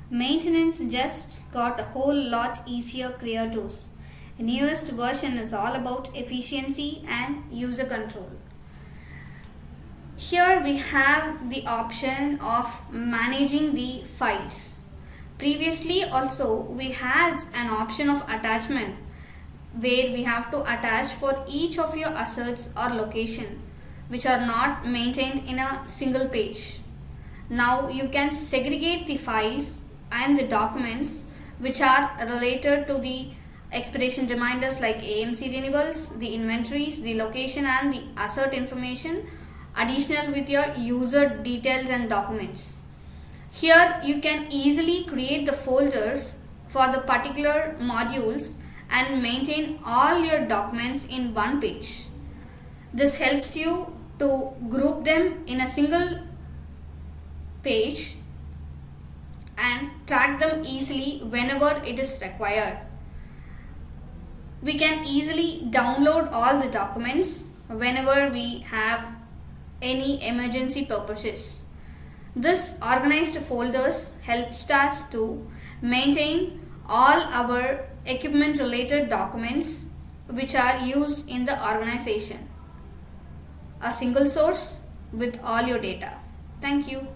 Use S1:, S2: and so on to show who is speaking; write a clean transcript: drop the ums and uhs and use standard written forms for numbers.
S1: Maintenance just got a whole lot easier. Cryotos. The newest version is all about efficiency and user control. Here we have the option of managing the files. Previously also we had an option of attachment where we have to attach for each of your assets or location which are not maintained in a single page. Now you can segregate the files and the documents which are related to the expiration reminders like AMC renewals, the inventories, the location and the asset information additional with your user details and documents. Here you can easily create the folders for the particular modules and maintain all your documents in one page. This helps you to group them in a single page and track them easily whenever it is required. We can easily download all the documents whenever we have any emergency purposes. This organized folders helps us to maintain all our equipment related documents which are used in the organization. A single source with all your data. Thank you.